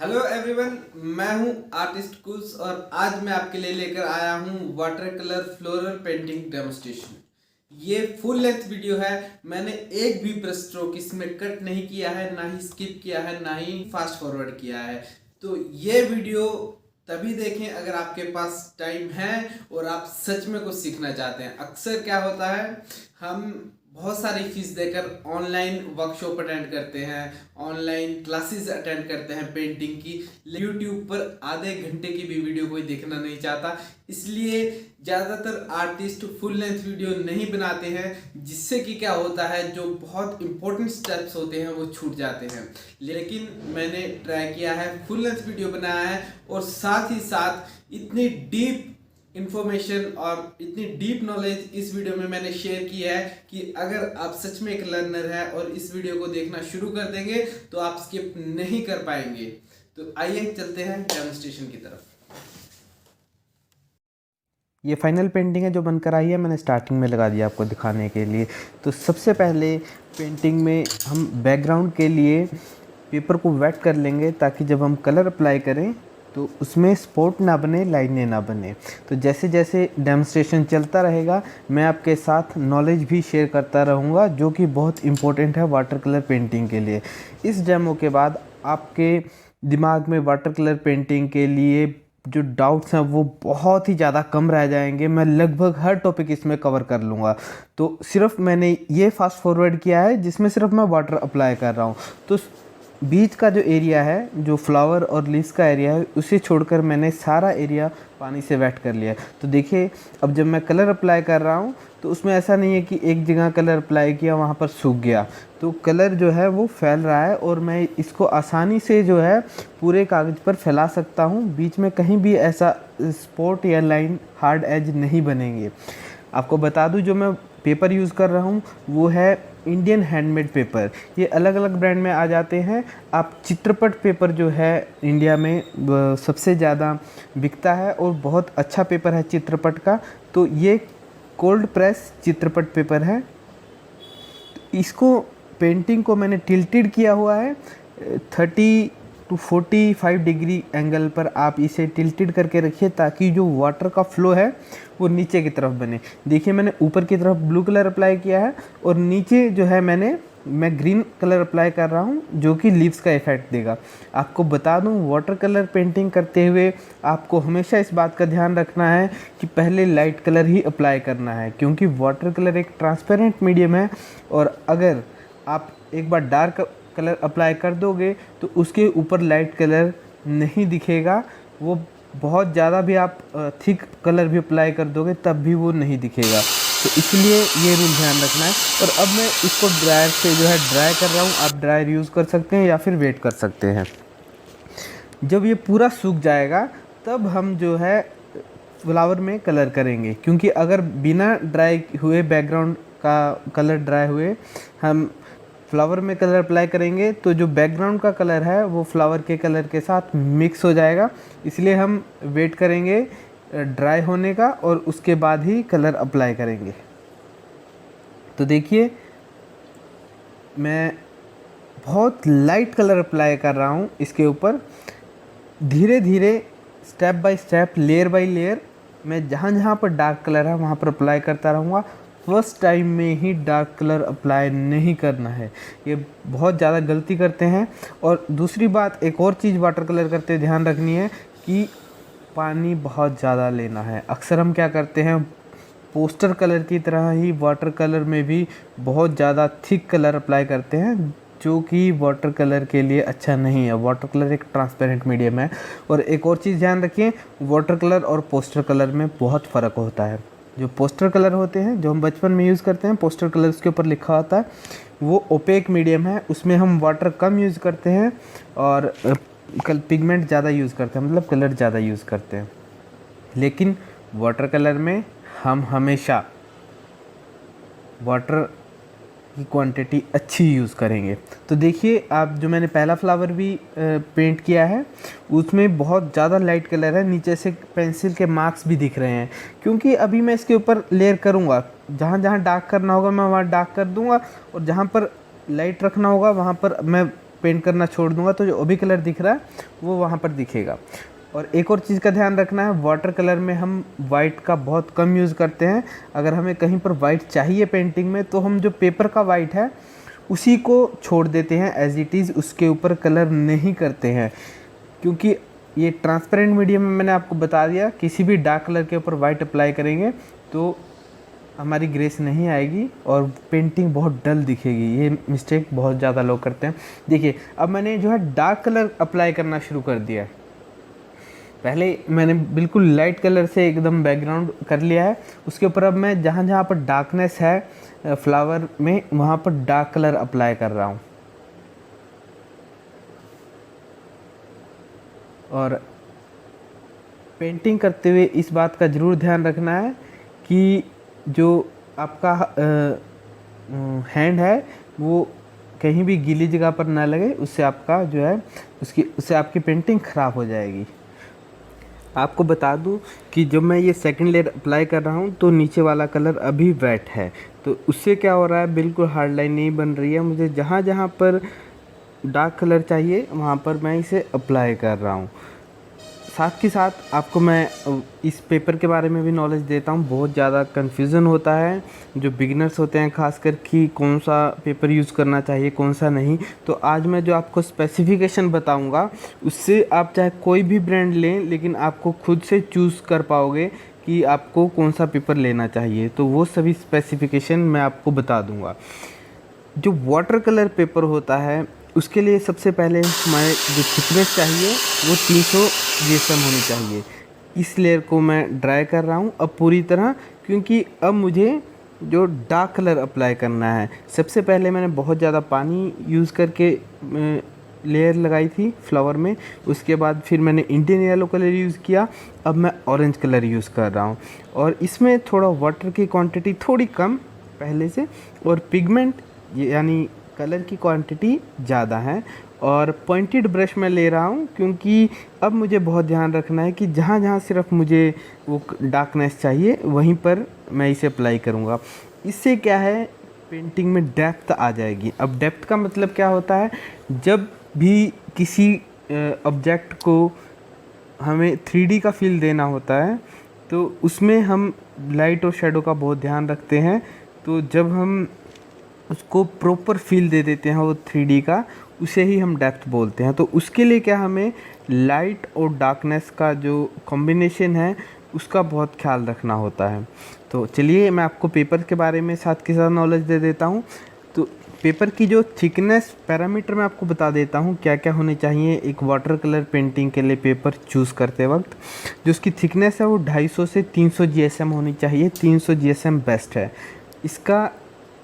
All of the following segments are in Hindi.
हेलो एवरीवन, मैं हूं आर्टिस्ट कुल्स और आज मैं आपके लिए लेकर आया हूं water colour floral painting demonstration. ये फुल लेंथ वीडियो है। मैंने एक भी ब्रश स्ट्रोक इसमें कट नहीं किया है, ना ही स्किप किया है, ना ही फास्ट फॉरवर्ड किया है। तो ये वीडियो तभी देखें अगर आपके पास टाइम है और आप सच में कुछ सीखना चाहते हैं। अक्सर क्या होता है, हम बहुत सारी फीस देकर ऑनलाइन वर्कशॉप अटेंड करते हैं, ऑनलाइन क्लासेस अटेंड करते हैं पेंटिंग की। यूट्यूब पर आधे घंटे की भी वीडियो कोई देखना नहीं चाहता, इसलिए ज़्यादातर आर्टिस्ट फुल लेंथ वीडियो नहीं बनाते हैं, जिससे कि क्या होता है, जो बहुत इंपॉर्टेंट स्टेप्स होते हैं वो छूट जाते हैं। लेकिन मैंने ट्राई किया है, फुल लेंथ वीडियो बनाया है और साथ ही साथ इतनी डीप इंफॉर्मेशन और इतनी डीप नॉलेज इस वीडियो में मैंने शेयर की है कि अगर आप सच में एक लर्नर है और इस वीडियो को देखना शुरू कर देंगे तो आप स्किप नहीं कर पाएंगे। तो आइए चलते हैं डेमोन्स्ट्रेशन की तरफ। ये फाइनल पेंटिंग है जो बनकर आई है, मैंने स्टार्टिंग में लगा दिया आपको दिखाने के लिए। तो सबसे पहले पेंटिंग में हम बैकग्राउंड के लिए पेपर को वेट कर लेंगे ताकि जब हम कलर अप्लाई करें तो उसमें स्पॉट ना बने, लाइनें ना बने। तो जैसे जैसे डेमोन्स्ट्रेशन चलता रहेगा मैं आपके साथ नॉलेज भी शेयर करता रहूँगा, जो कि बहुत इम्पोर्टेंट है वाटर कलर पेंटिंग के लिए। इस डेमो के बाद आपके दिमाग में वाटर कलर पेंटिंग के लिए जो डाउट्स हैं वो बहुत ही ज़्यादा कम रह जाएंगे। मैं लगभग हर टॉपिक इसमें कवर कर लूँगा। तो सिर्फ मैंने ये फास्ट फॉरवर्ड किया है जिसमें सिर्फ मैं वाटर अप्लाई कर रहा हूँ। तो बीच का जो एरिया है, जो फ्लावर और लीव्स का एरिया है, उसे छोड़कर मैंने सारा एरिया पानी से वेट कर लिया है। तो देखिए अब जब मैं कलर अप्लाई कर रहा हूँ तो उसमें ऐसा नहीं है कि एक जगह कलर अप्लाई किया वहाँ पर सूख गया। तो कलर जो है वो फैल रहा है और मैं इसको आसानी से जो है पूरे कागज़ पर फैला सकता हूँ। बीच में कहीं भी ऐसा स्पॉट या लाइन हार्ड एज नहीं बनेंगे। आपको बता दूं जो मैं पेपर यूज़ कर रहा हूँ वो है इंडियन हैंडमेड पेपर। ये अलग अलग ब्रांड में आ जाते हैं। आप चित्रपट पेपर जो है इंडिया में सबसे ज़्यादा बिकता है और बहुत अच्छा पेपर है चित्रपट का। तो ये कोल्ड प्रेस चित्रपट पेपर है। इसको पेंटिंग को मैंने टिल्टेड किया हुआ है 30 to 45 डिग्री एंगल पर। आप इसे टिल्टेड करके रखिए ताकि जो वाटर का फ्लो है वो नीचे की तरफ बने। देखिए मैंने ऊपर की तरफ ब्लू कलर अप्लाई किया है और नीचे जो है मैं ग्रीन कलर अप्लाई कर रहा हूँ, जो कि लीव्स का इफेक्ट देगा। आपको बता दूँ वाटर कलर पेंटिंग करते हुए आपको हमेशा इस बात का ध्यान रखना है कि पहले लाइट कलर ही अप्लाई करना है, क्योंकि वाटर कलर एक ट्रांसपेरेंट मीडियम है और अगर आप एक बार डार्क कलर अप्लाई कर दोगे तो उसके ऊपर लाइट कलर नहीं दिखेगा। वो बहुत ज़्यादा भी आप थिक कलर भी अप्लाई कर दोगे तब भी वो नहीं दिखेगा। तो इसलिए ये रूल ध्यान रखना है। और अब मैं इसको ड्रायर से जो है ड्राई कर रहा हूँ। आप ड्रायर यूज़ कर सकते हैं या फिर वेट कर सकते हैं। जब ये पूरा सूख जाएगा तब हम जो है फ्लावर में कलर करेंगे, क्योंकि अगर बिना ड्राई हुए बैकग्राउंड का कलर ड्राई हुए हम फ्लावर में कलर अप्लाई करेंगे तो जो बैकग्राउंड का कलर है वो फ्लावर के कलर के साथ मिक्स हो जाएगा। इसलिए हम वेट करेंगे ड्राई होने का और उसके बाद ही कलर अप्लाई करेंगे। तो देखिए मैं बहुत लाइट कलर अप्लाई कर रहा हूँ इसके ऊपर। धीरे धीरे step by step, layer by layer मैं जहाँ जहाँ पर डार्क कलर है वहाँ पर अप्लाई करता रहूँगा। फर्स्ट टाइम में ही डार्क कलर अप्लाई नहीं करना है, ये बहुत ज़्यादा गलती करते हैं। और दूसरी बात, एक और चीज़ वाटर कलर करते ध्यान रखनी है कि पानी बहुत ज़्यादा लेना है। अक्सर हम क्या करते हैं, पोस्टर कलर की तरह ही वाटर कलर में भी बहुत ज़्यादा थिक कलर अप्लाई करते हैं, जो कि वाटर कलर के लिए अच्छा नहीं है। वाटर कलर एक ट्रांसपेरेंट मीडियम है। और एक और चीज़ ध्यान रखिए, वाटर कलर और पोस्टर कलर में बहुत फ़र्क होता है। जो पोस्टर कलर होते हैं जो हम बचपन में यूज़ करते हैं, पोस्टर कलर उसके ऊपर लिखा होता है, वो ओपेक मीडियम है। उसमें हम वाटर कम यूज़ करते हैं और पिगमेंट ज़्यादा यूज़ करते हैं, मतलब कलर ज़्यादा यूज़ करते हैं। लेकिन वाटर कलर में हम हमेशा वाटर की क्वांटिटी अच्छी यूज़ करेंगे। तो देखिए आप, जो मैंने पहला फ्लावर भी पेंट किया है उसमें बहुत ज़्यादा लाइट कलर है, नीचे से पेंसिल के मार्क्स भी दिख रहे हैं, क्योंकि अभी मैं इसके ऊपर लेयर करूँगा। जहाँ जहाँ डार्क करना होगा मैं वहाँ डार्क कर दूँगा और जहाँ पर लाइट रखना होगा वहाँ पर मैं पेंट करना छोड़ दूंगा तो जो अभी कलर दिख रहा है वो वहाँ पर दिखेगा। और एक और चीज़ का ध्यान रखना है, वाटर कलर में हम वाइट का बहुत कम यूज़ करते हैं। अगर हमें कहीं पर वाइट चाहिए पेंटिंग में तो हम जो पेपर का वाइट है उसी को छोड़ देते हैं एज इट इज़, उसके ऊपर कलर नहीं करते हैं। क्योंकि ये ट्रांसपेरेंट मीडियम में मैंने आपको बता दिया, किसी भी डार्क कलर के ऊपर वाइट अप्लाई करेंगे तो हमारी ग्रेस नहीं आएगी और पेंटिंग बहुत डल दिखेगी। ये मिस्टेक बहुत ज़्यादा लोग करते हैं। देखिए अब मैंने जो है डार्क कलर अप्लाई करना शुरू कर दिया है। पहले मैंने बिल्कुल लाइट कलर से एकदम बैकग्राउंड कर लिया है, उसके ऊपर अब मैं जहाँ जहाँ पर डार्कनेस है फ्लावर में वहाँ पर डार्क कलर अप्लाई कर रहा हूँ। और पेंटिंग करते हुए इस बात का ज़रूर ध्यान रखना है कि जो आपका हैंड है वो कहीं भी गीली जगह पर ना लगे, उससे आपका जो है उससे आपकी पेंटिंग ख़राब हो जाएगी। आपको बता दूं कि जब मैं ये सेकंड लेयर अप्लाई कर रहा हूँ तो नीचे वाला कलर अभी वेट है, तो उससे क्या हो रहा है, बिल्कुल हार्ड लाइन नहीं बन रही है। मुझे जहाँ जहाँ पर डार्क कलर चाहिए वहाँ पर मैं इसे अप्लाई कर रहा हूँ। साथ के साथ आपको मैं इस पेपर के बारे में भी नॉलेज देता हूँ। बहुत ज़्यादा कन्फ्यूज़न होता है जो बिगिनर्स होते हैं खासकर कि कौन सा पेपर यूज़ करना चाहिए कौन सा नहीं। तो आज मैं जो आपको स्पेसिफिकेशन बताऊँगा उससे आप चाहे कोई भी ब्रांड लें लेकिन आपको खुद से चूज़ कर पाओगे कि आपको कौन सा पेपर लेना चाहिए। तो वो सभी स्पेसिफिकेशन मैं आपको बता दूँगा। जो वाटर कलर पेपर होता है उसके लिए सबसे पहले हमारे जो थिकनेस चाहिए वो 300 GSM होनी चाहिए। इस लेयर को मैं ड्राई कर रहा हूँ अब पूरी तरह, क्योंकि अब मुझे जो डार्क कलर अप्लाई करना है। सबसे पहले मैंने बहुत ज़्यादा पानी यूज़ करके लेयर लगाई थी फ्लावर में, उसके बाद फिर मैंने इंडियन येलो कलर यूज़ किया। अब मैं ऑरेंज कलर यूज़ कर रहा हूँ और इसमें थोड़ा वाटर की क्वांटिटी थोड़ी कम पहले से, और पिगमेंट यानी कलर की क्वांटिटी ज़्यादा है। और पॉइंटेड ब्रश मैं ले रहा हूँ क्योंकि अब मुझे बहुत ध्यान रखना है कि जहाँ जहाँ सिर्फ मुझे वो डार्कनेस चाहिए वहीं पर मैं इसे अप्लाई करूँगा। इससे क्या है, पेंटिंग में डेप्थ आ जाएगी। अब डेप्थ का मतलब क्या होता है, जब भी किसी ऑब्जेक्ट को हमें 3D का फील देना होता है तो उसमें हम लाइट और शेडो का बहुत ध्यान रखते हैं। तो जब हम उसको प्रॉपर फील दे देते हैं वो 3D का, उसे ही हम डेप्थ बोलते हैं। तो उसके लिए क्या हमें लाइट और डार्कनेस का जो कॉम्बिनेशन है उसका बहुत ख्याल रखना होता है। तो चलिए मैं आपको पेपर के बारे में साथ के साथ नॉलेज दे देता हूँ। तो पेपर की जो थिकनेस पैरामीटर मैं आपको बता देता हूँ क्या क्या होने चाहिए एक वाटर कलर पेंटिंग के लिए पेपर चूज़ करते वक्त। जो उसकी थिकनेस है वो 250 से 300 GSM होनी चाहिए। 300 GSM बेस्ट है। इसका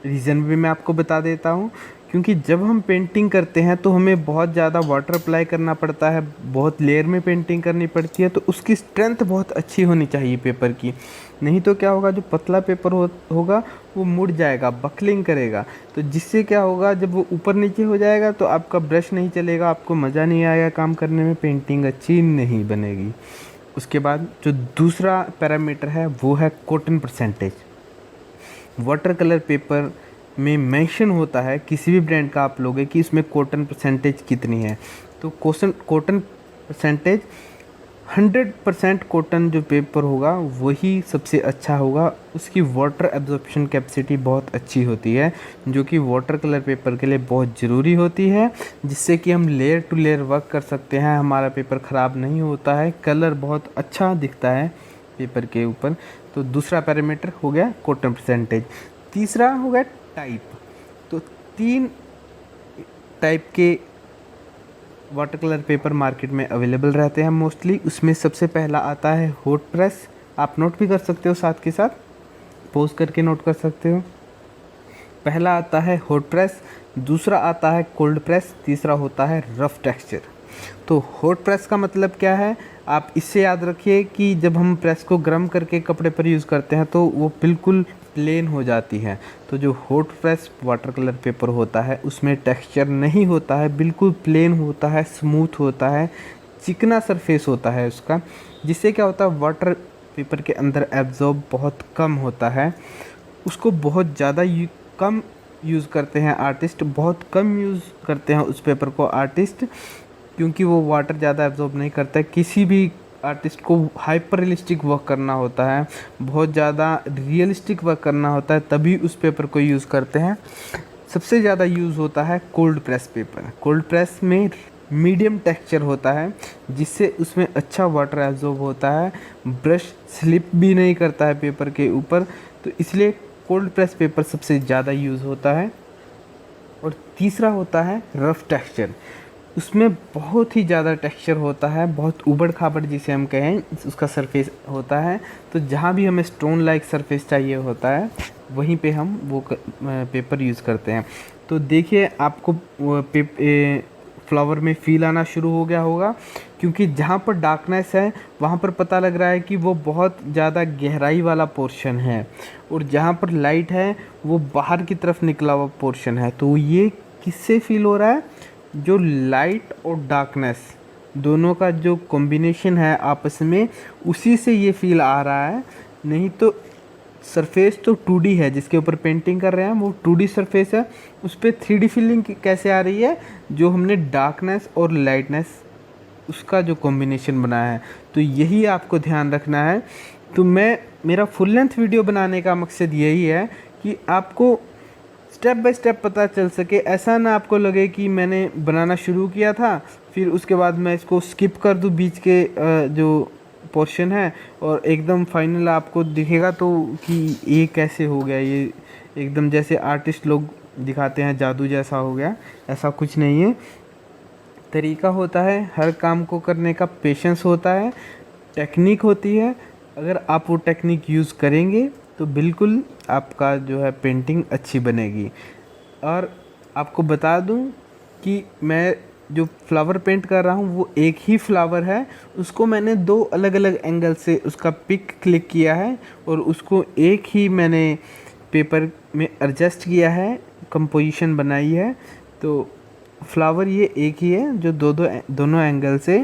रीज़न भी मैं आपको बता देता हूँ, क्योंकि जब हम पेंटिंग करते हैं तो हमें बहुत ज़्यादा वाटर अप्लाई करना पड़ता है, बहुत लेयर में पेंटिंग करनी पड़ती है, तो उसकी स्ट्रेंथ बहुत अच्छी होनी चाहिए पेपर की। नहीं तो क्या होगा, जो पतला पेपर होगा वो मुड़ जाएगा, बकलिंग करेगा। तो जिससे क्या होगा, जब वो ऊपर नीचे हो जाएगा तो आपका ब्रश नहीं चलेगा, आपको मज़ा नहीं आएगा काम करने में, पेंटिंग अच्छी नहीं बनेगी। उसके बाद जो दूसरा पैरामीटर है वो है cotton percentage. Water colour paper में मेंशन होता है, किसी भी ब्रांड का आप लोगे, कि इसमें कॉटन परसेंटेज कितनी है। तो कॉटन परसेंटेज 100% कॉटन जो पेपर होगा वही सबसे अच्छा होगा। उसकी वाटर एब्जॉर्प्शन कैपेसिटी बहुत अच्छी होती है, जो कि वाटर कलर पेपर के लिए बहुत ज़रूरी होती है, जिससे कि हम लेयर टू लेयर वर्क कर सकते हैं। हमारा पेपर ख़राब नहीं होता है, कलर बहुत अच्छा दिखता है पेपर के ऊपर। तो दूसरा पैरामीटर हो गया कॉटन परसेंटेज। तीसरा हो गया टाइप। तो 3 टाइप के वाटर कलर पेपर मार्केट में अवेलेबल रहते हैं मोस्टली। उसमें सबसे पहला आता है हॉट प्रेस। आप नोट भी कर सकते हो, साथ के साथ पोज करके नोट कर सकते हो। पहला आता है हॉट प्रेस, दूसरा आता है कोल्ड प्रेस, तीसरा होता है रफ टेक्सचर। तो हॉट प्रेस का मतलब क्या है, आप इससे याद रखिए कि जब हम प्रेस को गर्म करके कपड़े पर यूज़ करते हैं तो वो बिल्कुल प्लेन हो जाती है। तो जो hot press water colour paper होता है उसमें टेक्सचर नहीं होता है, बिल्कुल प्लेन होता है, स्मूथ होता है, चिकना सरफेस होता है उसका, जिससे क्या होता है वाटर पेपर के अंदर एब्जॉर्ब बहुत कम होता है। उसको बहुत ज़्यादा कम यूज़ करते हैं आर्टिस्ट, बहुत कम यूज़ करते हैं उस पेपर को आर्टिस्ट, क्योंकि वो वाटर ज़्यादा एब्जॉर्ब नहीं करता है। किसी भी आर्टिस्ट को हाइपर रियलिस्टिक वर्क करना होता है, बहुत ज़्यादा रियलिस्टिक वर्क करना होता है, तभी उस पेपर को यूज़ करते हैं। सबसे ज़्यादा यूज़ होता है cold press paper. Cold press में मीडियम टेक्सचर होता है, जिससे उसमें अच्छा वाटर एब्जॉर्ब होता है, ब्रश स्लिप भी नहीं करता है पेपर के ऊपर, तो इसलिए कोल्ड प्रेस पेपर सबसे ज़्यादा यूज़ होता है। और तीसरा होता है रफ़ टेक्सचर। उसमें बहुत ही ज़्यादा टेक्सचर होता है, बहुत ऊबड़ खाबड़ जिसे हम कहें उसका सरफेस होता है। तो जहाँ भी हमें स्टोन लाइक सरफेस चाहिए होता है, वहीं पे हम वो पेपर यूज़ करते हैं। तो देखिए आपको फ्लावर में फील आना शुरू हो गया होगा, क्योंकि जहाँ पर डार्कनेस है वहाँ पर पता लग रहा है कि वो बहुत ज़्यादा गहराई वाला पोर्शन है, और जहाँ पर लाइट है वो बाहर की तरफ निकला हुआ पोर्शन है। तो ये किससे फील हो रहा है? जो लाइट और डार्कनेस दोनों का जो कॉम्बिनेशन है आपस में, उसी से ये फील आ रहा है। नहीं तो सरफेस तो 2D है, जिसके ऊपर पेंटिंग कर रहे हैं वो 2D सरफेस है, उस पर 3D फीलिंग कैसे आ रही है? जो हमने डार्कनेस और लाइटनेस उसका जो कॉम्बिनेशन बनाया है। तो यही आपको ध्यान रखना है। तो मेरा फुल लेंथ वीडियो बनाने का मकसद यही है कि आपको स्टेप बाय स्टेप पता चल सके। ऐसा ना आपको लगे कि मैंने बनाना शुरू किया था फिर उसके बाद मैं इसको स्किप कर दूं बीच के जो पोर्शन है, और एकदम फाइनल आपको दिखेगा तो कि ये कैसे हो गया, ये एकदम जैसे आर्टिस्ट लोग दिखाते हैं जादू जैसा हो गया। ऐसा कुछ नहीं है। तरीका होता है हर काम को करने का, पेशेंस होता है, टेक्निक होती है। अगर आप वो टेक्निक यूज़ करेंगे तो बिल्कुल आपका जो है पेंटिंग अच्छी बनेगी। और आपको बता दूं कि मैं जो फ्लावर पेंट कर रहा हूँ वो एक ही फ्लावर है, उसको मैंने 2 अलग अलग एंगल से उसका पिक क्लिक किया है और उसको एक ही मैंने पेपर में एडजस्ट किया है, कंपोजिशन बनाई है। तो फ्लावर ये एक ही है जो दोनों एंगल से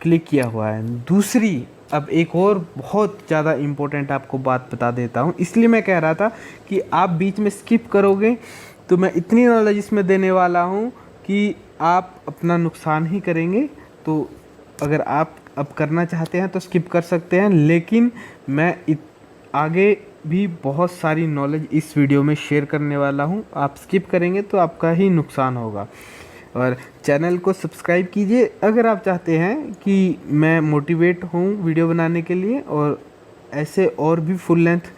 क्लिक किया हुआ है। दूसरी, अब एक और बहुत ज़्यादा इम्पोर्टेंट आपको बात बता देता हूँ, इसलिए मैं कह रहा था कि आप बीच में स्किप करोगे तो मैं इतनी नॉलेज इसमें देने वाला हूँ कि आप अपना नुकसान ही करेंगे। तो अगर आप अब करना चाहते हैं तो स्किप कर सकते हैं, लेकिन मैं आगे भी बहुत सारी नॉलेज इस वीडियो में शेयर करने वाला हूँ। आप स्किप करेंगे तो आपका ही नुकसान होगा। और चैनल को सब्सक्राइब कीजिए अगर आप चाहते हैं कि मैं मोटिवेट हूँ वीडियो बनाने के लिए, और ऐसे और भी फुल लेंथ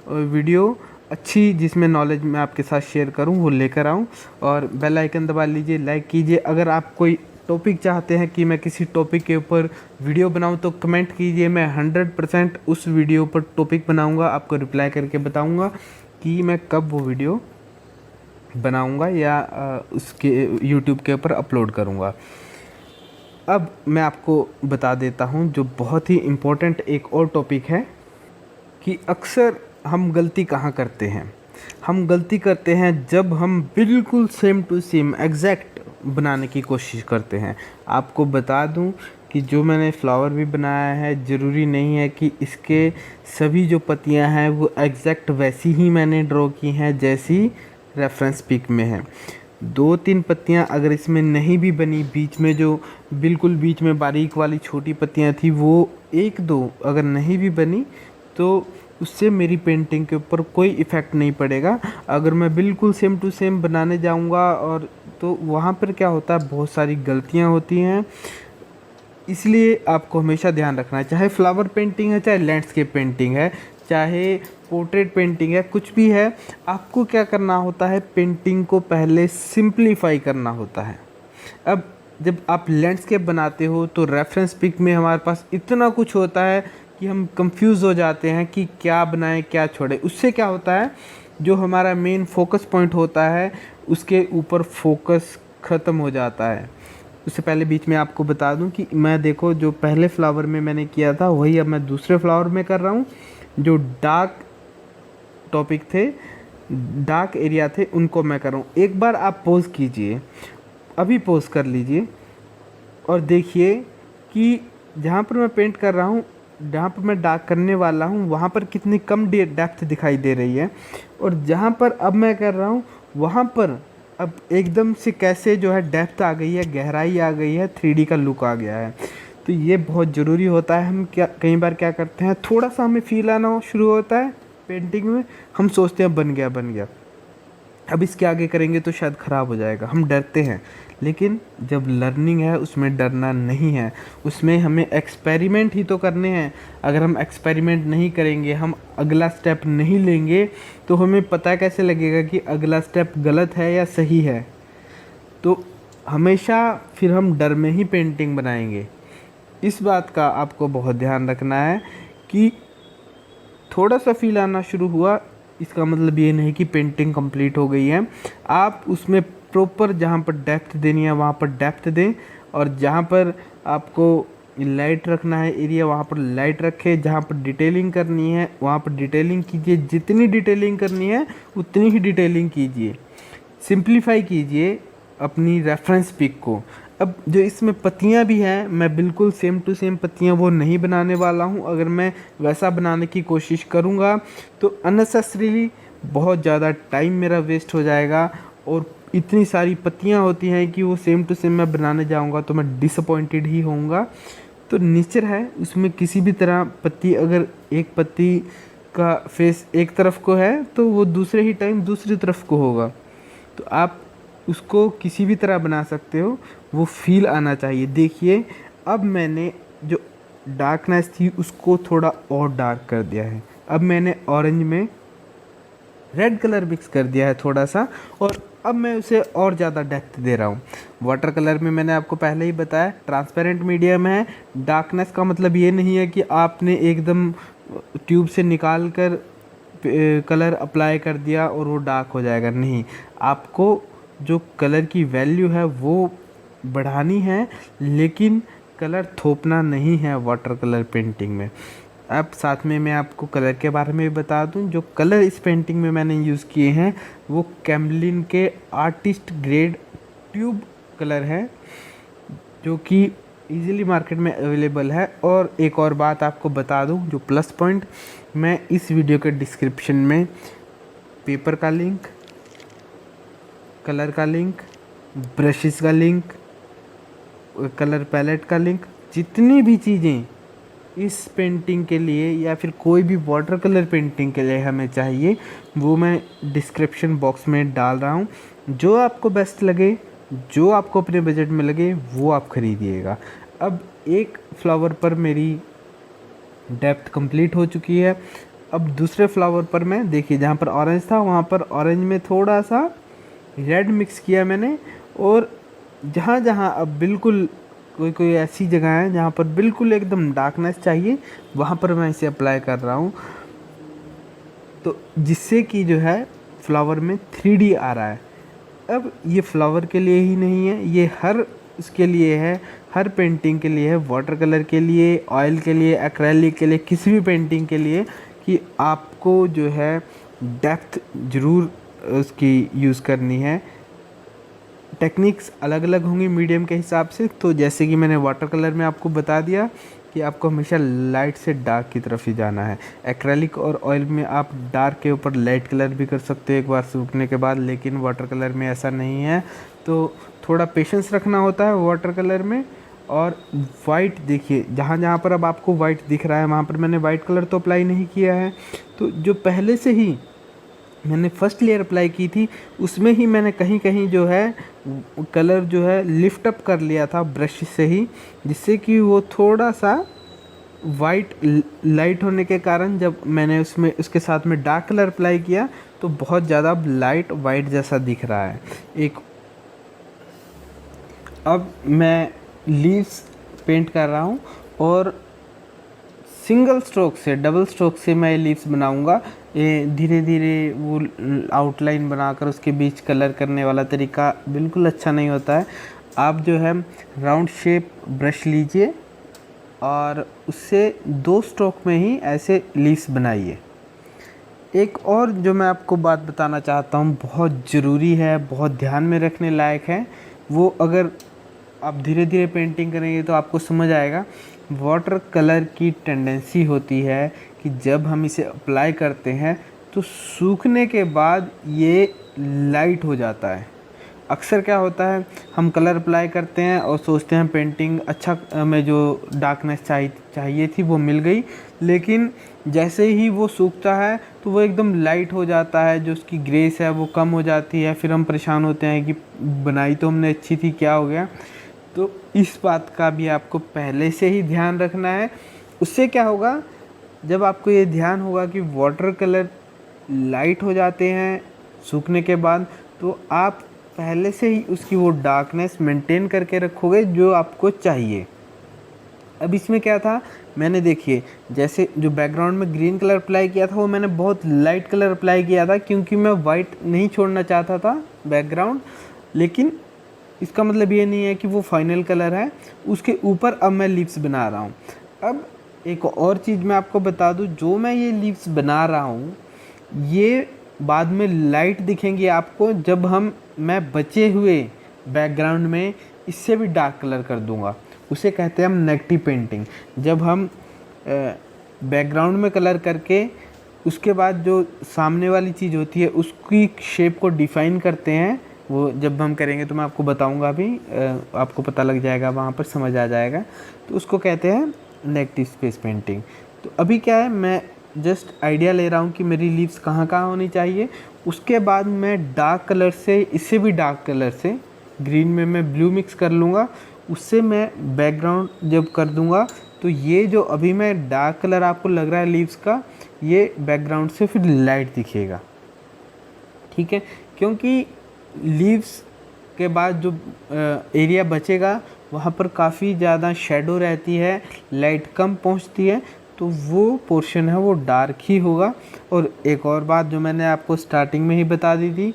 वीडियो अच्छी जिसमें नॉलेज मैं आपके साथ शेयर करूँ वो लेकर आऊँ। और बेल आइकन दबा लीजिए, लाइक कीजिए। अगर आप कोई टॉपिक चाहते हैं कि मैं किसी टॉपिक के ऊपर वीडियो बनाऊं तो कमेंट कीजिए, मैं 100% उस वीडियो पर टॉपिक बनाऊंगा, आपको रिप्लाई करके बताऊंगा कि मैं कब वो वीडियो बनाऊंगा या उसके यूट्यूब के ऊपर अपलोड करूंगा। अब मैं आपको बता देता हूं जो बहुत ही इम्पोर्टेंट एक और टॉपिक है कि अक्सर हम गलती कहाँ करते हैं। हम गलती करते हैं जब हम बिल्कुल सेम टू सेम एग्जैक्ट बनाने की कोशिश करते हैं। आपको बता दूं कि जो मैंने फ्लावर भी बनाया है, ज़रूरी नहीं है कि इसके सभी जो पत्तियां हैं वो एग्जैक्ट वैसी ही मैंने ड्रॉ की हैं जैसी रेफरेंस पिक में है। 2-3 पत्तियां अगर इसमें नहीं भी बनी, बीच में जो बिल्कुल बीच में बारीक वाली छोटी पत्तियां थी वो 1-2 अगर नहीं भी बनी तो उससे मेरी पेंटिंग के ऊपर कोई इफ़ेक्ट नहीं पड़ेगा। अगर मैं बिल्कुल सेम टू सेम बनाने जाऊंगा और तो वहाँ पर क्या होता है, बहुत सारी गलतियाँ होती हैं। इसलिए आपको हमेशा ध्यान रखना है, चाहे फ्लावर पेंटिंग है, चाहे लैंडस्केप पेंटिंग है, चाहे पोर्ट्रेट पेंटिंग है, कुछ भी है, आपको क्या करना होता है, पेंटिंग को पहले सिंप्लीफाई करना होता है। अब जब आप लैंडस्केप बनाते हो तो रेफरेंस पिक में हमारे पास इतना कुछ होता है कि हम कंफ्यूज हो जाते हैं कि क्या बनाएं क्या छोड़ें। उससे क्या होता है, जो हमारा मेन फोकस पॉइंट होता है उसके ऊपर फोकस ख़त्म हो जाता है। उससे पहले बीच में आपको बता दूं कि मैं देखो जो पहले फ्लावर में मैंने किया था वही अब मैं दूसरे फ्लावर में कर रहा हूं। जो डार्क टॉपिक थे, डार्क एरिया थे, उनको मैं कर रहा हूँ। एक बार आप पॉज कीजिए, अभी पॉज कर लीजिए और देखिए कि जहाँ पर मैं पेंट कर रहा हूँ जहाँ पर मैं डार्क करने वाला हूँ वहाँ पर कितनी कम डेप्थ दिखाई दे रही है, और जहाँ पर अब मैं कर रहा हूँ वहाँ पर अब एकदम से कैसे जो है डेप्थ आ गई है, गहराई आ गई है, 3D का लुक आ गया है। तो ये बहुत ज़रूरी होता है। हम क्या कई बार क्या करते हैं, थोड़ा सा हमें फील आना शुरू होता है पेंटिंग में, हम सोचते हैं बन गया बन गया, अब इसके आगे करेंगे तो शायद ख़राब हो जाएगा, हम डरते हैं। लेकिन जब लर्निंग है उसमें डरना नहीं है, उसमें हमें एक्सपेरिमेंट ही तो करने हैं। अगर हम एक्सपेरिमेंट नहीं करेंगे, हम अगला स्टेप नहीं लेंगे, तो हमें पता कैसे लगेगा कि अगला स्टेप गलत है या सही है। तो हमेशा फिर हम डर में ही पेंटिंग बनाएंगे। इस बात का आपको बहुत ध्यान रखना है कि थोड़ा सा फील आना शुरू हुआ, इसका मतलब ये नहीं कि पेंटिंग कंप्लीट हो गई है। आप उसमें प्रॉपर जहाँ पर डेप्थ देनी है वहाँ पर डेप्थ दें, और जहाँ पर आपको लाइट रखना है एरिया वहाँ पर लाइट रखें, जहाँ पर डिटेलिंग करनी है वहाँ पर डिटेलिंग कीजिए। जितनी डिटेलिंग करनी है उतनी ही डिटेलिंग कीजिए, सिंप्लीफाई कीजिए अपनी रेफरेंस पिक को। अब जो इसमें पत्तियां भी हैं, मैं बिल्कुल सेम टू सेम पत्तियां वो नहीं बनाने वाला हूं। अगर मैं वैसा बनाने की कोशिश करूंगा तो अननेसेसरीली बहुत ज़्यादा टाइम मेरा वेस्ट हो जाएगा, और इतनी सारी पत्तियां होती हैं कि वो सेम टू सेम मैं बनाने जाऊंगा तो मैं डिसअपॉइंटेड ही होऊंगा। तो नेचर है उसमें, किसी भी तरह पत्ती, अगर एक पत्ती का फेस एक तरफ को है तो वो दूसरे ही टाइम दूसरी तरफ को होगा। तो आप उसको किसी भी तरह बना सकते हो, वो फील आना चाहिए। देखिए अब मैंने जो डार्कनेस थी उसको थोड़ा और डार्क कर दिया है। अब मैंने ऑरेंज में रेड कलर मिक्स कर दिया है थोड़ा सा, और अब मैं उसे और ज़्यादा डेप्थ दे रहा हूँ। वाटर कलर में मैंने आपको पहले ही बताया ट्रांसपेरेंट मीडियम है। डार्कनेस का मतलब ये नहीं है कि आपने एकदम ट्यूब से निकाल कर कलर अप्लाई कर दिया और वो डार्क हो जाएगा, नहीं। आपको जो कलर की वैल्यू है वो बढ़ानी है, लेकिन कलर थोपना नहीं है वाटर कलर पेंटिंग में। अब साथ में मैं आपको कलर के बारे में भी बता दूं। जो कलर इस पेंटिंग में मैंने यूज़ किए हैं वो कैमलिन के आर्टिस्ट ग्रेड ट्यूब कलर है, जो कि इजीली मार्केट में अवेलेबल है। और एक और बात आपको बता दूं, जो प्लस पॉइंट, मैं इस वीडियो के डिस्क्रिप्शन में पेपर का लिंक, कलर का लिंक, ब्रशेस का लिंक, कलर पैलेट का लिंक, जितनी भी चीज़ें इस पेंटिंग के लिए या फिर कोई भी वाटर कलर पेंटिंग के लिए हमें चाहिए वो मैं डिस्क्रिप्शन बॉक्स में डाल रहा हूँ। जो आपको बेस्ट लगे, जो आपको अपने बजट में लगे वो आप खरीदिएगा। अब एक फ्लावर पर मेरी डेप्थ कंप्लीट हो चुकी है। अब दूसरे फ्लावर पर मैं, देखिए जहाँ पर ऑरेंज था वहाँ पर ऑरेंज में थोड़ा सा रेड मिक्स किया मैंने, और जहाँ जहाँ अब बिल्कुल कोई कोई ऐसी जगह है जहाँ पर बिल्कुल एकदम डार्कनेस चाहिए वहाँ पर मैं इसे अप्लाई कर रहा हूँ, तो जिससे कि जो है फ्लावर में 3D आ रहा है। अब ये फ्लावर के लिए ही नहीं है, ये हर उसके लिए है, हर पेंटिंग के लिए है, वाटर कलर के लिए, ऑयल के लिए, एक्रेलिक के लिए, किसी भी पेंटिंग के लिए, कि आपको जो है डेप्थ ज़रूर उसकी यूज़ करनी है। टेक्निक्स अलग अलग होंगी मीडियम के हिसाब से। तो जैसे कि मैंने वाटर कलर में आपको बता दिया कि आपको हमेशा लाइट से डार्क की तरफ ही जाना है। एक्रेलिक और ऑयल में आप डार्क के ऊपर लाइट कलर भी कर सकते हो एक बार सूखने के बाद, लेकिन वाटर कलर में ऐसा नहीं है। तो थोड़ा पेशेंस रखना होता है वाटर कलर में। और वाइट, देखिए जहाँ जहाँ पर अब आपको वाइट दिख रहा है वहाँ पर मैंने वाइट कलर तो अप्लाई नहीं किया है। तो जो पहले से ही मैंने फर्स्ट लेयर अप्लाई की थी उसमें ही मैंने कहीं कहीं जो है कलर जो है लिफ्ट अप कर लिया था ब्रश से ही, जिससे कि वो थोड़ा सा वाइट लाइट होने के कारण जब मैंने उसमें उसके साथ में डार्क कलर अप्लाई किया तो बहुत ज़्यादा लाइट वाइट जैसा दिख रहा है एक। अब मैं लीव्स पेंट कर रहा हूँ और सिंगल स्ट्रोक से, डबल स्ट्रोक से मैं लीव्स बनाऊंगा। ये धीरे धीरे वो आउटलाइन बनाकर उसके बीच कलर करने वाला तरीका बिल्कुल अच्छा नहीं होता है। आप जो है राउंड शेप ब्रश लीजिए और उससे 2 स्ट्रोक में ही ऐसे लीव्स बनाइए। एक और जो मैं आपको बात बताना चाहता हूँ, बहुत ज़रूरी है, बहुत ध्यान में रखने लायक है, वो अगर आप धीरे धीरे पेंटिंग करेंगे तो आपको समझ आएगा वाटर कलर की टेंडेंसी होती है कि जब हम इसे अप्लाई करते हैं तो सूखने के बाद ये लाइट हो जाता है। अक्सर क्या होता है, हम कलर अप्लाई करते हैं और सोचते हैं पेंटिंग अच्छा, हमें जो डार्कनेस चाहिए थी वो मिल गई, लेकिन जैसे ही वो सूखता है तो वो एकदम लाइट हो जाता है, जो उसकी ग्रेस है वो कम हो जाती है। फिर हम परेशान होते हैं कि बनाई तो हमने अच्छी थी, क्या हो गया। तो इस बात का भी आपको पहले से ही ध्यान रखना है। उससे क्या होगा, जब आपको ये ध्यान होगा कि वाटर कलर लाइट हो जाते हैं सूखने के बाद, तो आप पहले से ही उसकी वो डार्कनेस मेंटेन करके रखोगे जो आपको चाहिए। अब इसमें क्या था, मैंने देखिए जैसे जो बैकग्राउंड में ग्रीन कलर अप्लाई किया था वो मैंने बहुत लाइट कलर अप्लाई किया था, क्योंकि मैं वाइट नहीं छोड़ना चाहता था बैकग्राउंड। लेकिन इसका मतलब ये नहीं है कि वो फाइनल कलर है। उसके ऊपर अब मैं लीव्स बना रहा हूँ। अब एक और चीज़ मैं आपको बता दूँ, जो मैं ये लीव्स बना रहा हूँ ये बाद में लाइट दिखेंगी आपको, जब मैं बचे हुए बैकग्राउंड में इससे भी डार्क कलर कर दूंगा। उसे कहते हैं हम नेगेटिव पेंटिंग। जब हम बैकग्राउंड में कलर करके उसके बाद जो सामने वाली चीज़ होती है उसकी शेप को डिफ़ाइन करते हैं, वो जब हम करेंगे तो मैं आपको बताऊंगा अभी, आपको पता लग जाएगा, वहाँ पर समझ आ जाएगा। तो उसको कहते हैं नेगेटिव स्पेस पेंटिंग। तो अभी क्या है, मैं जस्ट आइडिया ले रहा हूँ कि मेरी लीव्स कहाँ कहाँ होनी चाहिए। उसके बाद मैं डार्क कलर से, इससे भी डार्क कलर से, ग्रीन में मैं ब्लू मिक्स कर लूँगा, उससे मैं बैकग्राउंड जब कर दूँगा तो ये जो अभी मैं डार्क कलर आपको लग रहा है लीव्स का, ये बैकग्राउंड से फिर लाइट दिखेगा। ठीक है, क्योंकि लीव्स के बाद जो एरिया बचेगा वहाँ पर काफ़ी ज़्यादा शेडो रहती है, लाइट कम पहुँचती है, तो वो पोर्शन है वो डार्क ही होगा। और एक और बात जो मैंने आपको स्टार्टिंग में ही बता दी थी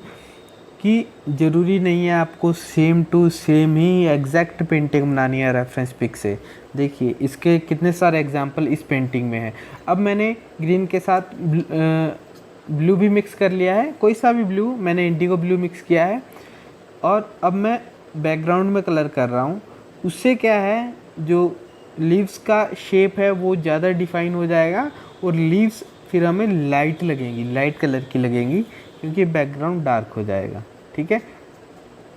कि ज़रूरी नहीं है आपको सेम टू सेम ही एग्जैक्ट पेंटिंग बनानी है रेफरेंस पिक से। देखिए इसके कितने सारे एग्जांपल इस पेंटिंग में है। अब मैंने ग्रीन के साथ ब्लू भी मिक्स कर लिया है, कोई सा भी ब्लू, मैंने इंडिगो ब्लू मिक्स किया है, और अब मैं बैकग्राउंड में कलर कर रहा हूँ। उससे क्या है, जो लीव्स का शेप है वो ज़्यादा डिफाइन हो जाएगा और लीव्स फिर हमें लाइट लगेंगी, लाइट कलर की लगेंगी, क्योंकि बैकग्राउंड डार्क हो जाएगा। ठीक है,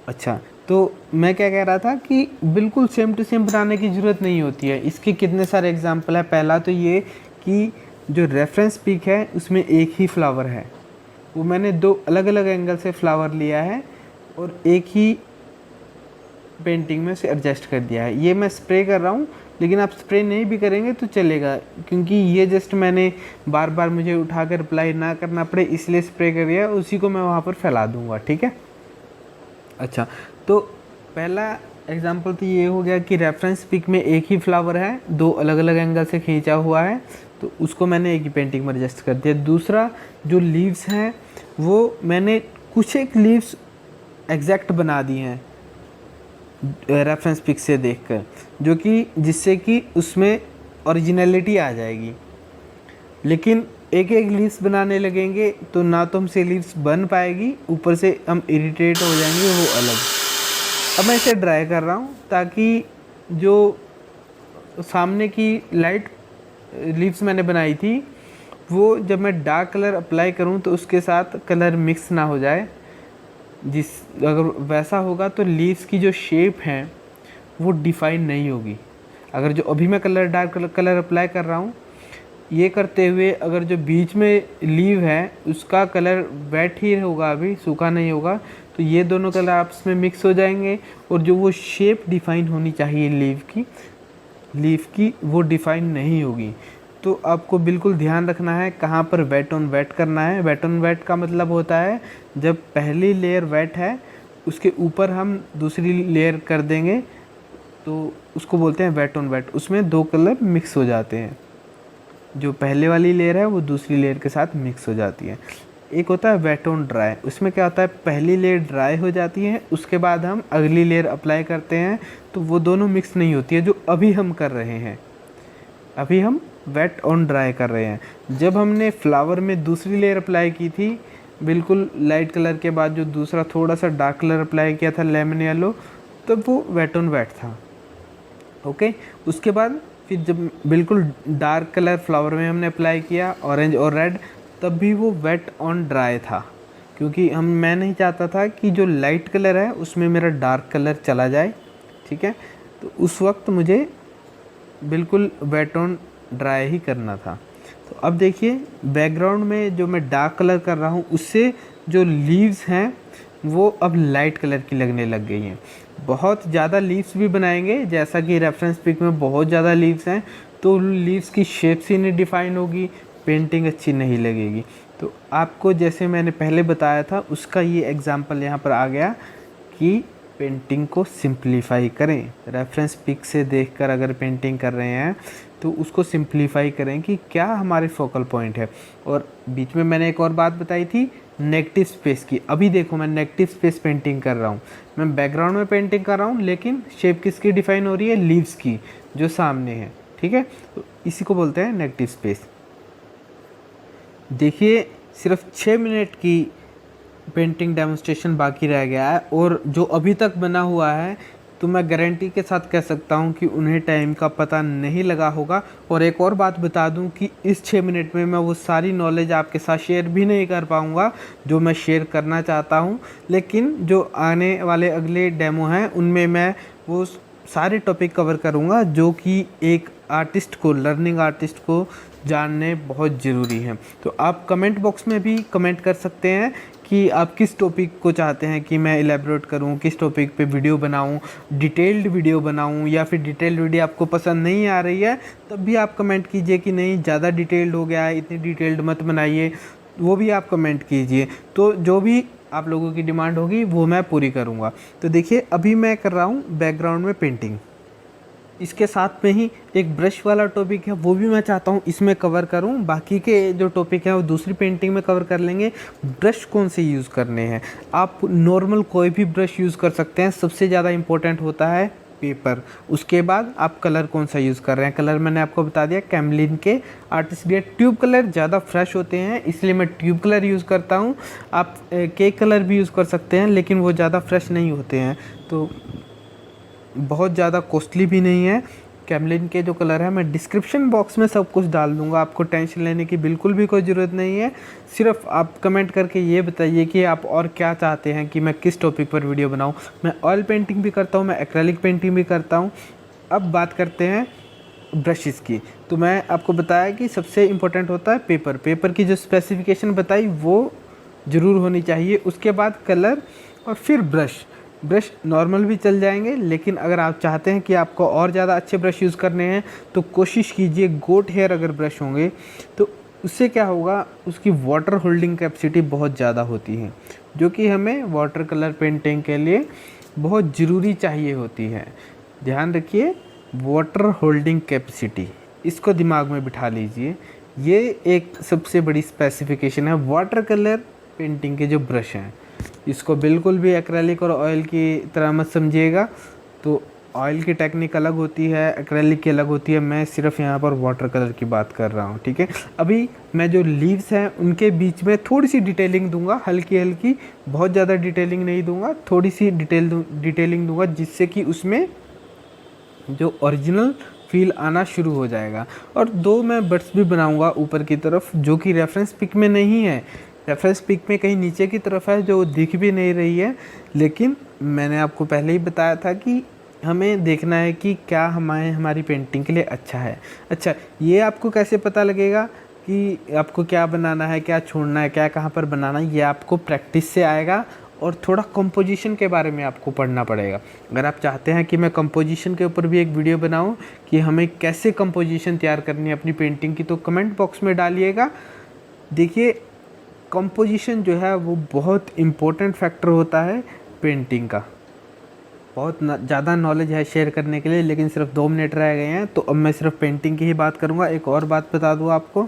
अच्छा तो मैं क्या कह रहा था कि बिल्कुल सेम टू सेम बनाने की ज़रूरत नहीं होती है। इसके कितने सारे एग्जांपल है। पहला तो ये कि जो रेफरेंस पिक है उसमें एक ही फ्लावर है, वो मैंने दो अलग अलग एंगल से फ्लावर लिया है और एक ही पेंटिंग में उसे एडजस्ट कर दिया है। ये मैं स्प्रे कर रहा हूँ, लेकिन आप स्प्रे नहीं भी करेंगे तो चलेगा, क्योंकि ये जस्ट मैंने बार बार मुझे उठाकर अप्लाई ना करना पड़े इसलिए स्प्रे कर दिया, उसी को मैं वहाँ पर फैला दूँगा। ठीक है, अच्छा तो पहला एग्जांपल तो ये हो गया कि रेफरेंस पिक में एक ही फ्लावर है, दो अलग अलग एंगल से खींचा हुआ है, तो उसको मैंने एक ही पेंटिंग में एडजस्ट कर दिया। दूसरा जो लीव्स हैं वो मैंने कुछ एक लीव्स एग्जैक्ट बना दी हैं रेफरेंस पिक से देखकर, जो कि जिससे कि उसमें ओरिजिनलिटी आ जाएगी। लेकिन एक एक लीव्स बनाने लगेंगे तो ना तो हमसे लीव्स बन पाएगी, ऊपर से हम इरिटेट हो जाएंगे, वो अलग। अब मैं इसे ड्राई कर रहा हूँ ताकि जो सामने की लाइट लीव्स मैंने बनाई थी वो जब मैं डार्क कलर अप्लाई करूँ तो उसके साथ कलर मिक्स ना हो जाए। अगर वैसा होगा तो लीव्स की जो शेप है वो डिफाइन नहीं होगी। अगर जो अभी मैं डार्क कलर अप्लाई कर रहा हूँ, ये करते हुए अगर जो बीच में लीव है उसका कलर वेट ही होगा, अभी सूखा नहीं होगा, तो ये दोनों कलर आपस में मिक्स हो जाएंगे और जो वो शेप डिफाइन होनी चाहिए लीव की वो डिफाइन नहीं होगी। तो आपको बिल्कुल ध्यान रखना है कहाँ पर वेट ऑन वेट करना है। वेट ऑन वेट का मतलब होता है जब पहली लेयर वेट है उसके ऊपर हम दूसरी लेयर कर देंगे तो उसको बोलते हैं वेट ऑन वेट। उसमें दो कलर मिक्स हो जाते हैं, जो पहले वाली लेयर है वो दूसरी लेयर के साथ मिक्स हो जाती है। एक होता है वेट ऑन ड्राई, उसमें क्या होता है पहली लेयर ड्राई हो जाती है, उसके बाद हम अगली लेयर अप्लाई करते हैं, तो वो दोनों मिक्स नहीं होती है जो अभी हम कर रहे हैं। अभी हम वेट ऑन ड्राई कर रहे हैं। जब हमने फ्लावर में दूसरी लेयर अप्लाई की थी बिल्कुल लाइट कलर के बाद, जो दूसरा थोड़ा सा डार्क कलर अप्लाई किया था लेमन येलो, तब वो वेट ऑन वेट था। ओके, उसके बाद फिर जब बिल्कुल डार्क कलर फ्लावर में हमने अप्लाई किया ऑरेंज और रेड, तब भी वो वेट ऑन ड्राई था, क्योंकि मैं नहीं चाहता था कि जो लाइट कलर है उसमें मेरा डार्क कलर चला जाए। ठीक है, तो उस वक्त मुझे बिल्कुल वेट ऑन ड्राई ही करना था। तो अब देखिए बैकग्राउंड में जो मैं डार्क कलर कर रहा हूँ उससे जो लीव्स हैं वो अब लाइट कलर की लगने लग गई हैं। बहुत ज़्यादा लीव्स भी बनाएंगे, जैसा कि रेफरेंस पिक में बहुत ज़्यादा लीव्स हैं, तो लीव्स की शेप्स ही नहीं डिफाइन होगी, पेंटिंग अच्छी नहीं लगेगी। तो आपको जैसे मैंने पहले बताया था उसका ये एग्जांपल यहाँ पर आ गया कि पेंटिंग को सिंप्लीफाई करें। रेफरेंस पिक से देखकर अगर पेंटिंग कर रहे हैं तो उसको सिंप्लीफाई करें कि क्या हमारे फोकल पॉइंट है। और बीच में मैंने एक और बात बताई थी नेगेटिव स्पेस की। अभी देखो मैं नेगेटिव स्पेस पेंटिंग कर रहा हूँ, मैं बैकग्राउंड में पेंटिंग कर रहा हूँ, लेकिन शेप किसकी डिफाइन हो रही है, लीव्स की जो सामने है। ठीक है, तो इसी को बोलते हैं नेगेटिव स्पेस। देखिए सिर्फ 6 मिनट की पेंटिंग डेमोन्स्ट्रेशन बाकी रह गया है, और जो अभी तक बना हुआ है तो मैं गारंटी के साथ कह सकता हूं कि उन्हें टाइम का पता नहीं लगा होगा। और एक और बात बता दूं कि इस 6 मिनट में मैं वो सारी नॉलेज आपके साथ शेयर भी नहीं कर पाऊंगा जो मैं शेयर करना चाहता हूं, लेकिन जो आने वाले अगले डेमो हैं उनमें मैं वो सारे टॉपिक कवर करूंगा जो कि एक आर्टिस्ट को, लर्निंग आर्टिस्ट को जानने बहुत ज़रूरी है। तो आप कमेंट बॉक्स में भी कमेंट कर सकते हैं कि आप किस टॉपिक को चाहते हैं कि मैं इलेबोरेट करूं, किस टॉपिक पे वीडियो बनाऊं, डिटेल्ड वीडियो बनाऊं, या फिर डिटेल्ड वीडियो आपको पसंद नहीं आ रही है तब भी आप कमेंट कीजिए कि नहीं ज़्यादा डिटेल्ड हो गया है, इतनी डिटेल्ड मत बनाइए, वो भी आप कमेंट कीजिए। तो जो भी आप लोगों की डिमांड होगी वो मैं पूरी करूँगा। तो देखिए अभी मैं कर रहा हूँ बैकग्राउंड में पेंटिंग, इसके साथ में ही एक ब्रश वाला टॉपिक है वो भी मैं चाहता हूँ इसमें कवर करूँ। बाकी के जो टॉपिक है वो दूसरी पेंटिंग में कवर कर लेंगे। ब्रश कौन से यूज़ करने हैं, आप नॉर्मल कोई भी ब्रश यूज़ कर सकते हैं, सबसे ज़्यादा इम्पोर्टेंट होता है पेपर। उसके बाद आप कलर कौन सा यूज़ कर रहे हैं, कलर मैंने आपको बता दिया कैमलिन के आर्टिस्ट ग्रेड ट्यूब कलर ज़्यादा फ्रेश होते हैं इसलिए मैं ट्यूब कलर यूज़ करता हूँ। आप केक कलर भी यूज़ कर सकते हैं लेकिन वो ज़्यादा फ्रेश नहीं होते हैं, तो बहुत ज़्यादा कॉस्टली भी नहीं है। कैमलिन के जो कलर है मैं डिस्क्रिप्शन बॉक्स में सब कुछ डाल दूंगा, आपको टेंशन लेने की बिल्कुल भी कोई ज़रूरत नहीं है। सिर्फ आप कमेंट करके ये बताइए कि आप और क्या चाहते हैं कि मैं किस टॉपिक पर वीडियो बनाऊं। मैं ऑयल पेंटिंग भी करता हूं, मैं एक्रेलिक पेंटिंग भी करता हूं। अब बात करते हैं ब्रशेस की। तो मैं आपको बताया कि सबसे इम्पोर्टेंट होता है पेपर। पेपर की जो स्पेसिफिकेशन बताई वो ज़रूर होनी चाहिए। उसके बाद कलर और फिर ब्रश। ब्रश नॉर्मल भी चल जाएंगे, लेकिन अगर आप चाहते हैं कि आपको और ज़्यादा अच्छे ब्रश यूज़ करने हैं तो कोशिश कीजिए गोट हेयर अगर ब्रश होंगे तो उससे क्या होगा, उसकी वाटर होल्डिंग कैपेसिटी बहुत ज़्यादा होती है जो कि हमें वाटर कलर पेंटिंग के लिए बहुत ज़रूरी चाहिए होती है। ध्यान रखिए वाटर होल्डिंग कैपेसिटी, इसको दिमाग में बिठा लीजिए। ये एक सबसे बड़ी स्पेसिफिकेशन है वाटर कलर पेंटिंग के जो ब्रश हैं। इसको बिल्कुल भी एक्रेलिक और ऑयल की तरह मत समझिएगा। तो ऑयल की टेक्निक अलग होती है, एक्रेलिक की अलग होती है, मैं सिर्फ यहाँ पर वाटर कलर की बात कर रहा हूँ। ठीक है, अभी मैं जो लीव्स हैं उनके बीच में थोड़ी सी डिटेलिंग दूंगा, हल्की हल्की, बहुत ज़्यादा डिटेलिंग नहीं दूंगा, थोड़ी सी डिटेलिंग दूंगा जिससे कि उसमें जो ओरिजिनल फील आना शुरू हो जाएगा। और दो मैं बर्ड्स भी बनाऊंगा ऊपर की तरफ जो कि रेफरेंस पिक में नहीं है, रेफरेंस पिक में कहीं नीचे की तरफ है जो दिख भी नहीं रही है, लेकिन मैंने आपको पहले ही बताया था कि हमें देखना है कि क्या हमारी पेंटिंग के लिए अच्छा है। अच्छा, ये आपको कैसे पता लगेगा कि आपको क्या बनाना है, क्या छोड़ना है, क्या कहाँ पर बनाना है, ये आपको प्रैक्टिस से आएगा। और थोड़ा कंपोजिशन के बारे में आपको पढ़ना पड़ेगा। अगर आप चाहते हैं कि मैं कंपोजिशन के ऊपर भी एक वीडियो बनाऊं कि हमें कैसे कंपोजिशन तैयार करनी है अपनी पेंटिंग की, तो कमेंट बॉक्स में डालिएगा। देखिए कंपोजिशन जो है वो बहुत इम्पोर्टेंट फैक्टर होता है पेंटिंग का। बहुत ज़्यादा नॉलेज है शेयर करने के लिए, लेकिन सिर्फ 2 मिनट रह गए हैं तो अब मैं सिर्फ पेंटिंग की ही बात करूँगा। एक और बात बता दूँ आपको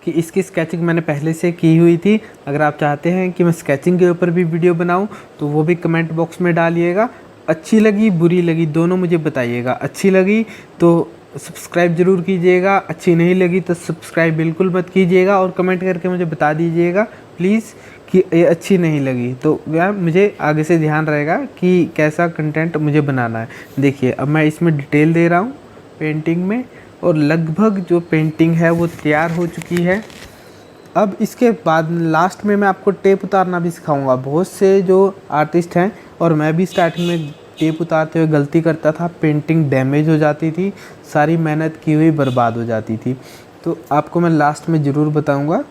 कि इसकी स्केचिंग मैंने पहले से की हुई थी। अगर आप चाहते हैं कि मैं स्केचिंग के ऊपर भी वीडियो बनाऊं तो वो भी कमेंट बॉक्स में डालिएगा। अच्छी लगी बुरी लगी दोनों मुझे बताइएगा। अच्छी लगी तो सब्सक्राइब ज़रूर कीजिएगा, अच्छी नहीं लगी तो सब्सक्राइब बिल्कुल मत कीजिएगा, और कमेंट करके मुझे बता दीजिएगा प्लीज़ कि ये अच्छी नहीं लगी, तो यार मुझे आगे से ध्यान रहेगा कि कैसा कंटेंट मुझे बनाना है। देखिए अब मैं इसमें डिटेल दे रहा हूँ, पेंटिंग में, और लगभग जो पेंटिंग है वो तैयार हो चुकी है। अब इसके बाद लास्ट में मैं आपको टेप उतारना भी सिखाऊंगा। बहुत से जो आर्टिस्ट हैं, और मैं भी स्टार्टिंग में टेप उतारते हुए गलती करता था, पेंटिंग डैमेज हो जाती थी, सारी मेहनत की हुई बर्बाद हो जाती थी। तो आपको मैं लास्ट में ज़रूर बताऊंगा,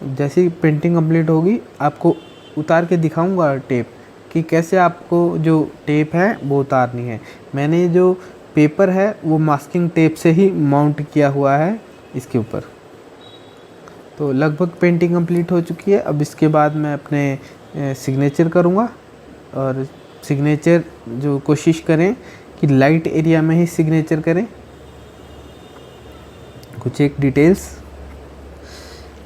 जैसे पेंटिंग कंप्लीट होगी आपको उतार के दिखाऊंगा टेप, कि कैसे आपको जो टेप है वो उतारनी है। मैंने जो पेपर है वो मास्किंग टेप से ही माउंट किया हुआ है इसके ऊपर। तो लगभग पेंटिंग कंप्लीट हो चुकी है। अब इसके बाद मैं अपने सिग्नेचर करूँगा, और सिग्नेचर जो कोशिश करें कि लाइट एरिया में ही सिग्नेचर करें। कुछ एक डिटेल्स,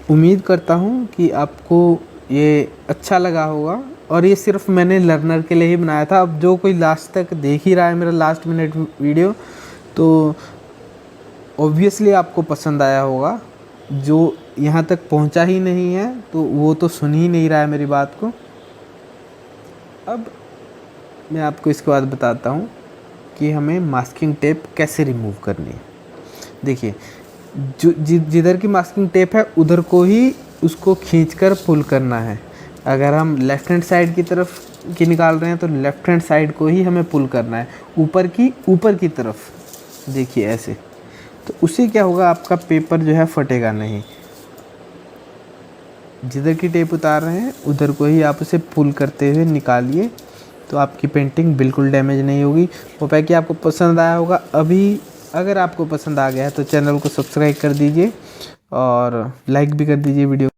उम्मीद करता हूँ कि आपको ये अच्छा लगा होगा, और ये सिर्फ मैंने लर्नर के लिए ही बनाया था। अब जो कोई लास्ट तक देख ही रहा है मेरा लास्ट मिनट वीडियो, तो ऑब्वियसली आपको पसंद आया होगा। जो यहाँ तक पहुँचा ही नहीं है तो वो तो सुन ही नहीं रहा है मेरी बात को। अब मैं आपको इसके बाद बताता हूँ कि हमें मास्किंग टेप कैसे रिमूव करनी है। देखिए, जो जिधर की मास्किंग टेप है उधर को ही उसको खींचकर पुल करना है। अगर हम लेफ़्ट हैंड साइड की तरफ की निकाल रहे हैं तो लेफ़्ट हैंड साइड को ही हमें पुल करना है, ऊपर की तरफ। देखिए ऐसे, तो उससे क्या होगा, आपका पेपर जो है फटेगा नहीं। जिधर की टेप उतार रहे हैं उधर को ही आप उसे पुल करते हुए निकालिए, तो आपकी पेंटिंग बिल्कुल डैमेज नहीं होगी। होप है कि आपको पसंद आया होगा। अभी अगर आपको पसंद आ गया है तो चैनल को सब्सक्राइब कर दीजिए और लाइक भी कर दीजिए वीडियो।